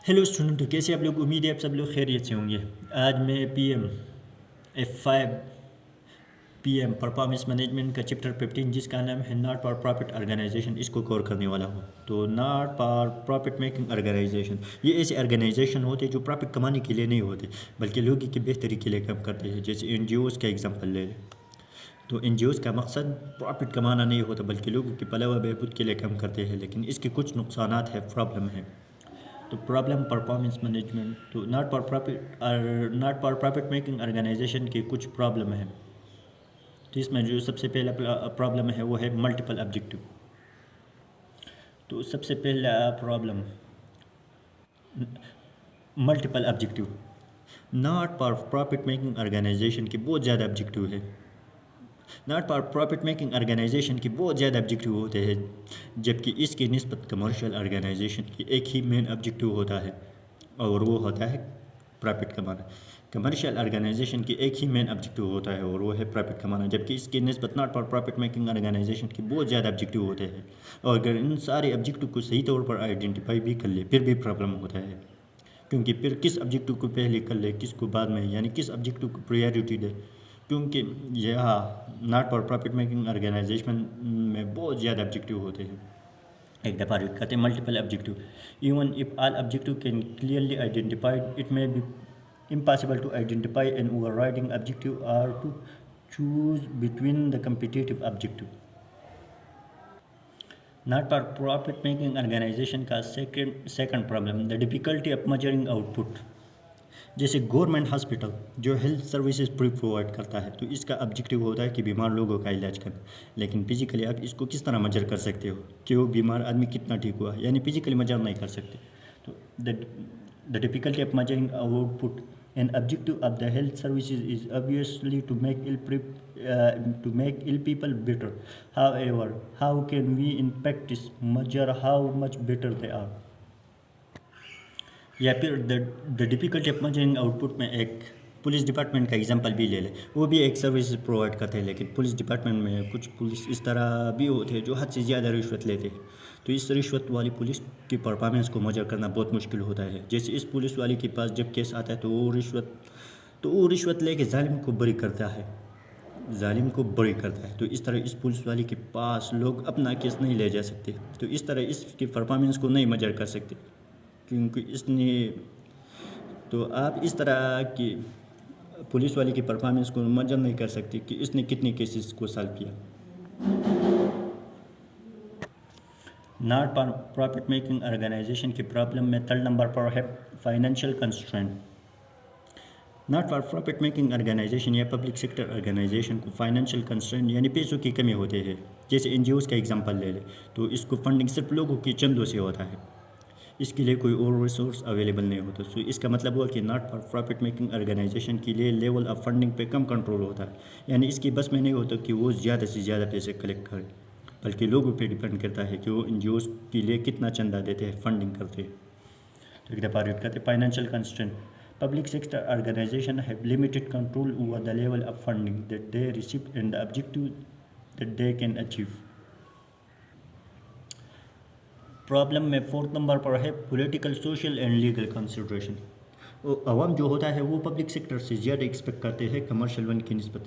Hello student, तो कैसे आप लोग? उम्मीद है आप सब लोग खैरियत से होंगे। आज मैं पी एम परफॉर्मेंस मैनेजमेंट का चैप्टर 15 जिसका नाम है नॉट फॉर प्रॉफिट ऑर्गेनाइजेशन, इसको कवर करने वाला हूँ। तो not for profit making organisation, ये ऐसे ऑर्गेनाइजेशन होते हैं जो प्रॉफिट कमाने के लिए नहीं होते बल्कि लोगों की बेहतरी के लिए काम करते हैं। जैसे NGOs का एग्जांपल ले लें तो NGOs का मकसद प्रॉफिट कमाना नहीं होता बल्कि लोगों की भला व बहबूद के लिए काम करते हैं, लेकिन इसके कुछ नुकसानात है, प्रॉब्लम है। तो प्रॉब्लम परफॉर्मेंस मैनेजमेंट, तो not for profit making organisation की कुछ प्रॉब्लम है। तो इसमें जो सबसे पहला प्रॉब्लम है वो है मल्टीपल ऑब्जेक्टिव। तो सबसे पहला problem multiple objective. Not for profit making organisation के बहुत ज़्यादा ऑब्जेक्टिव है। Not for profit making organisation की बहुत ज़्यादा ऑब्जेक्टिव होते हैं, जबकि इसकी निस्बत कमर्शियल ऑर्गेनाइजेशन की एक ही मेन ऑब्जेक्टिव होता है और वो होता है प्रॉफिट कमाना। कमर्शियल ऑर्गेनाइजेशन की एक ही मेन ऑब्जेक्टिव होता है और वो है प्रॉफिट कमाना, जबकि इसकी निस्बत not for profit making organisation की बहुत ज़्यादा ऑब्जेक्टिव होते हैं। और अगर इन सारे ऑब्जेक्टिव को सही तौर पर आइडेंटिफाई भी कर ले फिर भी प्रॉब्लम होता है, क्योंकि फिर किस ऑब्जेक्टिव को पहले कर ले किसको बाद में, यानी किस ऑब्जेक्टिव को प्रायोरिटी दे, क्योंकि यह not for profit making organisation में बहुत ज़्यादा ऑब्जेक्टिव होते हैं। एक दफ़ा रीड करते हैं multiple objective. Even if all objective can clearly identified, it may be impossible to identify an overriding objective or to choose between the competitive objective. Not for profit making organization का second problem, the difficulty of measuring output. जैसे government hospital जो health services provide करता है, तो इसका objective होता है कि बीमार लोगों का इलाज करना, लेकिन फिजिकली आप इसको किस तरह मेजर कर सकते हो कि वो बीमार आदमी कितना ठीक हुआ, यानी फिजिकली मेजर नहीं कर सकते। तो the difficulty of measuring output an objective of the health services is obviously to make ill people better. However, how can we in practice measure how much better they are? या फिर the difficulty of measuring output में एक police department का example भी ले लें। वो भी एक सर्विस प्रोवाइड करते हैं, लेकिन पुलिस डिपार्टमेंट में कुछ पुलिस इस तरह भी होते हैं जो हद से ज़्यादा रिश्वत लेते हैं। तो इस रिश्वत वाली पुलिस की परफॉर्मेंस को मेजर करना बहुत मुश्किल होता है। जैसे इस पुलिस वाले के पास जब केस आता है तो वो रिश्वत लेके जालिम को बरी करता है, तो इस तरह इस पुलिस वाले के पास लोग अपना केस नहीं ले जा सकते। तो इस तरह इसकी परफॉर्मेंस को नहीं मेजर कर सकते, क्योंकि इसने, तो आप इस तरह की पुलिस वाले की परफॉर्मेंस को मेजर नहीं कर सकते कि इसने कितने केसेस को सॉल्व किया। Not for profit making organisation की प्रॉब्लम में थर्ड नंबर पर है financial constraint. Not for profit making organisation या पब्लिक सेक्टर ऑर्गेनाइजेशन को फाइनेंशियल कंस्ट्रेंट यानी पैसों की कमी होती है। जैसे NGOs का एग्जांपल ले लें तो इसको फंडिंग सिर्फ लोगों के चंदों से होता है, इसके लिए कोई और रिसोर्स अवेलेबल नहीं होता। सो इसका मतलब हुआ कि not for profit making organisation के लिए लेवल ऑफ फंडिंग पे कम कंट्रोल होता है, यानी इसकी बस में नहीं होता कि वो ज़्यादा से ज़्यादा पैसे कलेक्ट करे, बल्कि लोगों पे डिपेंड करता है कि वो NGOs के लिए कितना चंदा देते हैं, फंडिंग करते हैं। तो एक दफ़ा रीड करते financial constraint. Public sector organisation have limited control over the level of funding that they receive and the objective that they can achieve. Problem में फोर्थ नंबर पर है political, social and legal consideration. अवाम जो होता है वो public sector से ज़्यादा एक्सपेक्ट करते हैं कमर्शियल वन की निस्बत।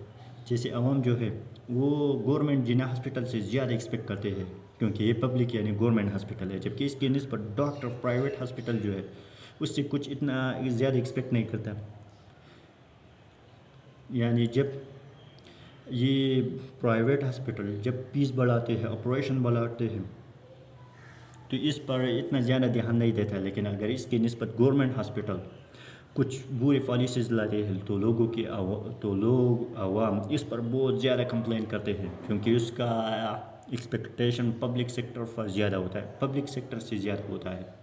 जैसे अवाम जो है वो गवर्नमेंट जिना हॉस्पिटल से ज़्यादा एक्सपेक्ट करते हैं, क्योंकि ये पब्लिक यानी गवर्नमेंट हॉस्पिटल है, जबकि इसकी निस्बत डॉक्टर प्राइवेट हॉस्पिटल जो है उससे कुछ इतना ज़्यादा एक्सपेक्ट नहीं करता। यानी जब ये प्राइवेट हॉस्पिटल जब फीस बढ़ाते हैं, ऑपरेशन बढ़ाते हैं, तो इस पर इतना ज़्यादा ध्यान नहीं देता। लेकिन अगर इसकी निस्बत गवर्नमेंट हॉस्पिटल कुछ बुरे पॉलिसीज़ लाते हैं तो लोग आवाम इस पर बहुत ज़्यादा कंप्लेन करते हैं, क्योंकि उसका एक्सपेक्टेशन पब्लिक सेक्टर पर ज़्यादा होता है, पब्लिक सेक्टर से ज़्यादा होता है।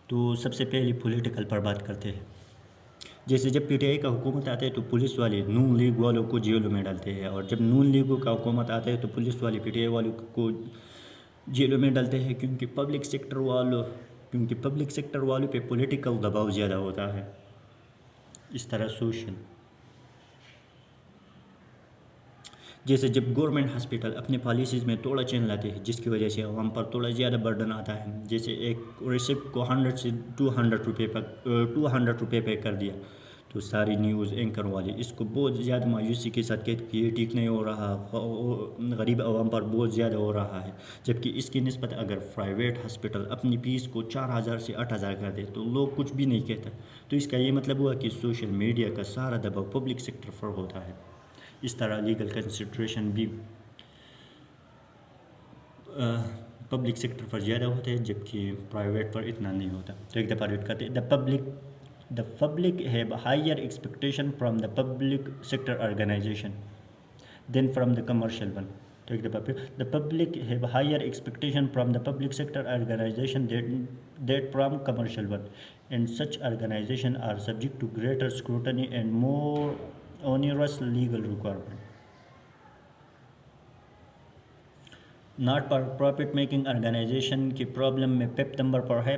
तो सबसे पहले पॉलिटिकल पर बात करते हैं। जैसे जब PTI का हुकूमत आता है तो पुलिस वाले नून लीग वालों को जेलों में डालते हैं, और जब नून लीग का हुकूमत आता है तो पुलिस वाले PTI वालों को जेलों में डालते हैं, क्योंकि पब्लिक सेक्टर वालों पे पॉलिटिकल दबाव ज़्यादा होता है। इस तरह सोशल, جیسے جب گورنمنٹ ہاسپٹل اپنے پالیسیز میں تھوڑا چینج لاتے ہیں جس کی وجہ سے عوام پر تھوڑا زیادہ برڈن آتا ہے، جیسے ایک ریسپٹ کو 100 سے 200 روپے پے کر دیا، تو ساری نیوز اینکر والے اس کو بہت زیادہ مایوسی کے ساتھ کہتے کہ یہ ٹھیک نہیں ہو رہا، غریب عوام پر بہت زیادہ ہو رہا ہے، جبکہ اس کی نسبت اگر پرائیویٹ ہاسپٹل اپنی فیس کو 4000 سے 8000 کر دے تو لوگ کچھ بھی نہیں کہتا۔ تو اس کا یہ مطلب ہوا کہ سوشل میڈیا کا سارا دباؤ پبلک سیکٹر پر ہوتا ہے۔ اس طرح لیگل کنسیڈریشن بھی پبلک سیکٹر پر زیادہ ہوتا ہے جبکہ پرائیویٹ پر اتنا نہیں ہوتا۔ تو ایک دفعہ ریڈ کرتے ہیں، the public have higher expectation from the public sector organization than from the commercial one. تو ایک دفعہ پھر the public have higher expectation from the public sector organization that from commercial one, and such organization are subject to greater scrutiny and more onerous legal requirement. Not for profit making organisation کی problem میں 5 نمبر پر ہے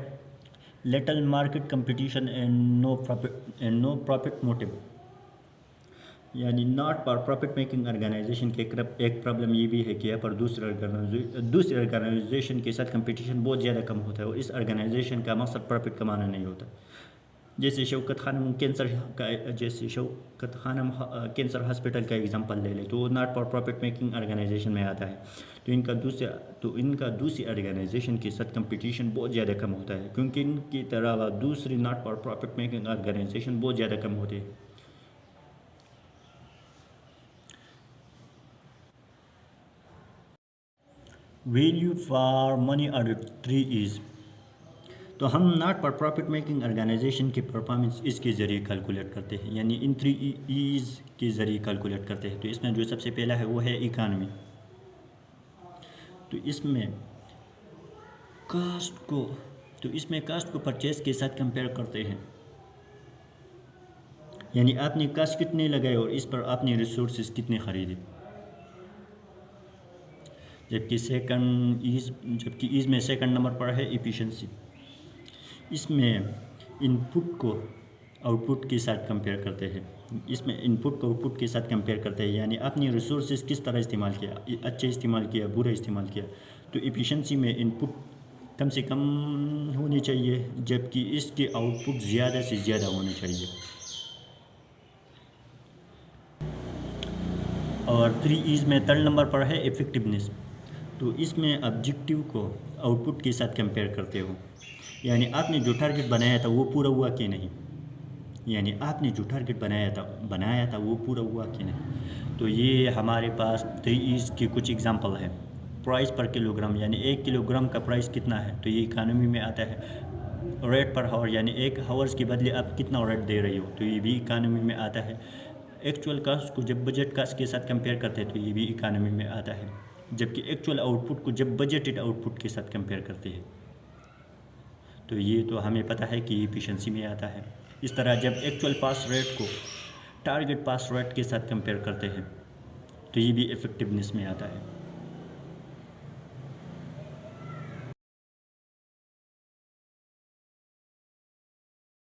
little market competition and no profit motive, یعنی not for profit making organisation کی ایک problem یہ بھی ہے کہ یہاں پر دوسری آرگنائزیشن کے ساتھ کمپٹیشن بہت زیادہ کم ہوتا ہے اور اس آرگنائزیشن کا مقصد پروفٹ کمانا نہیں ہوتا۔ جیسے شوکت خانم کینسر ہاسپٹل کا ایگزامپل لے لیں تو وہ not for profit making organisation میں آتا ہے، تو ان کا دوسری آرگنائزیشن کے ساتھ کمپٹیشن بہت زیادہ کم ہوتا ہے کیونکہ ان کی طرح دوسری not for profit making organisation بہت زیادہ کم ہوتے ہیں۔ Value for money audit 3 Es, تو ہم not for profit making organisation کی پرفارمنس اس کے ذریعے کیلکولیٹ کرتے ہیں، یعنی ان 3 ایز کے ذریعے کیلکولیٹ کرتے ہیں۔ تو اس میں جو سب سے پہلا ہے وہ ہے اکانومی، تو اس میں کاسٹ کو پرچیز کے ساتھ کمپیئر کرتے ہیں، یعنی آپ نے کاسٹ کتنے لگائے اور اس پر آپ نے ریسورسز کتنے خریدے۔ جبکہ ایز میں سیکنڈ نمبر پر ہے ایفیشنسی، اس میں ان پٹ کو آؤٹ پٹ کے ساتھ کمپیئر کرتے ہیں، یعنی آپ نے ریسورسز کس طرح استعمال کیا، اچھے استعمال کیا، برا استعمال کیا۔ تو ایفیشنسی میں ان پٹ کم سے کم ہونی چاہیے جبکہ اس کے آؤٹ پٹ زیادہ سے زیادہ ہونے چاہیے۔ اور 3 ایز میں 3rd نمبر پر ہے ایفیکٹونیس، تو اس میں آبجیکٹیو کو آؤٹ پٹ کے ساتھ کمپیئر کرتے ہو، یعنی آپ نے جو ٹارگٹ بنایا تھا وہ پورا ہوا کہ نہیں، تو یہ ہمارے پاس 3 ایز کی کچھ ایگزامپل ہے۔ پرائس پر کلو گرام، یعنی 1 کلو گرام کا پرائس کتنا ہے، تو یہ اکانومی میں آتا ہے۔ ریٹ پر ہاور، یعنی 1 ہاورس کے بدلے آپ کتنا ریٹ دے رہی ہو، تو یہ بھی اکانومی میں آتا ہے۔ ایکچوئل کاسٹ کو جب بجٹ کاسٹ کے ساتھ کمپیئر کرتے ہیں تو یہ بھی اکانومی میں آتا ہے، جبکہ ایکچوئل آؤٹ پٹ کو جب بجٹڈ آؤٹ پٹ کے ساتھ کمپیئر کرتے ہیں تو یہ تو ہمیں پتہ ہے کہ یہ ایفیشنسی میں آتا ہے۔ اس طرح جب ایکچوئل پاس ریٹ کو ٹارگٹ پاس ریٹ کے ساتھ کمپیئر کرتے ہیں تو یہ بھی افیکٹونیس میں آتا ہے۔